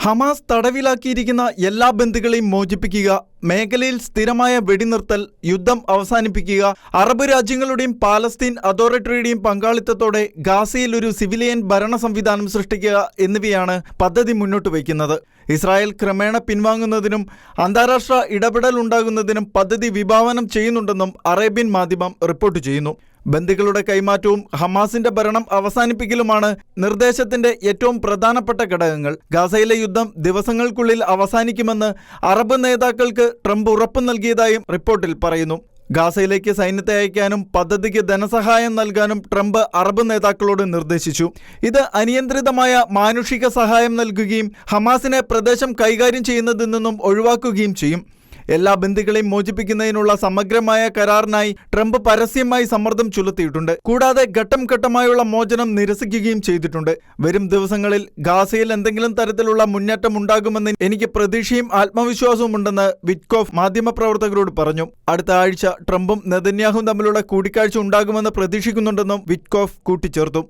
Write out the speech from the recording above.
Hamas തടവിലാക്കിയിരിക്കുന്ന എല്ലാ ബന്ദികളെയും മോചിപ്പിക്കുക, മേഖലയിൽ സ്ഥിരമായ വെടിനിർത്തൽ, യുദ്ധം അവസാനിപ്പിക്കുക, അറബ് രാജ്യങ്ങളുടെയും പാലസ്തീൻ അതോറിറ്റിയുടെയും പങ്കാളിത്തത്തോടെ ഗാസയിൽ ഒരു സിവിലിയൻ ഭരണ സംവിധാനം സൃഷ്ടിക്കുക എന്നിവയാണ് പദ്ധതി മുന്നോട്ട് വയ്ക്കുന്നത്. ഇസ്രായേൽ ക്രമേണ പിൻവാങ്ങുന്നതിനും അന്താരാഷ്ട്ര ഇടപെടൽ ഉണ്ടാകുന്നതിനും പദ്ധതി വിഭാവനം ചെയ്യുന്നുണ്ടെന്നും അറേബ്യൻ മാധ്യമം റിപ്പോർട്ട് ചെയ്യുന്നു. ബന്ദികളുടെ കൈമാറ്റവും ഹമാസിന്റെ ഭരണം അവസാനിപ്പിക്കലുമാണ് നിർദ്ദേശത്തിന്റെ ഏറ്റവും പ്രധാനപ്പെട്ട ഘടകങ്ങൾ. ഗാസയിലെ യുദ്ധം ദിവസങ്ങൾക്കുള്ളിൽ അവസാനിക്കുമെന്ന് അറബ് നേതാക്കൾക്ക് ട്രംപ് ഉറപ്പു നൽകിയതായും റിപ്പോർട്ടിൽ പറയുന്നു. ഗാസയിലേക്ക് സൈന്യത്തെ അയക്കാനും പദ്ധതിക്ക് ധനസഹായം നൽകാനും ട്രംപ് അറബ് നേതാക്കളോട് നിർദ്ദേശിച്ചു. ഇത് അനിയന്ത്രിതമായ മാനുഷിക സഹായം നൽകുകയും ഹമാസിനെ പ്രദേശം കൈകാര്യം ചെയ്യുന്നതിൽ നിന്നും ഒഴിവാക്കുകയും ചെയ്യും. എല്ലാ ബന്ദികളെയും മോചിപ്പിക്കുന്നതിനുള്ള സമഗ്രമായ കരാറിനായി ട്രംപ് പരസ്യമായി സമ്മർദ്ദം ചെലുത്തിയിട്ടുണ്ട്. കൂടാതെ ഘട്ടം ഘട്ടമായുള്ള മോചനം നിരസിക്കുകയും ചെയ്തിട്ടുണ്ട്. വരും ദിവസങ്ങളിൽ ഗാസയിൽ എന്തെങ്കിലും തരത്തിലുള്ള മുന്നേറ്റം ഉണ്ടാകുമെന്ന് എനിക്ക് പ്രതീക്ഷയും ആത്മവിശ്വാസവും ഉണ്ടെന്ന് വിറ്റ്കോഫ് മാധ്യമപ്രവർത്തകരോട് പറഞ്ഞു. അടുത്ത ആഴ്ച ട്രംപും നെതന്യാഹുവും തമ്മിലുള്ള കൂടിക്കാഴ്ച ഉണ്ടാകുമെന്ന് പ്രതീക്ഷിക്കുന്നുണ്ടെന്നും വിറ്റ്കോഫ് കൂട്ടിച്ചേർത്തു.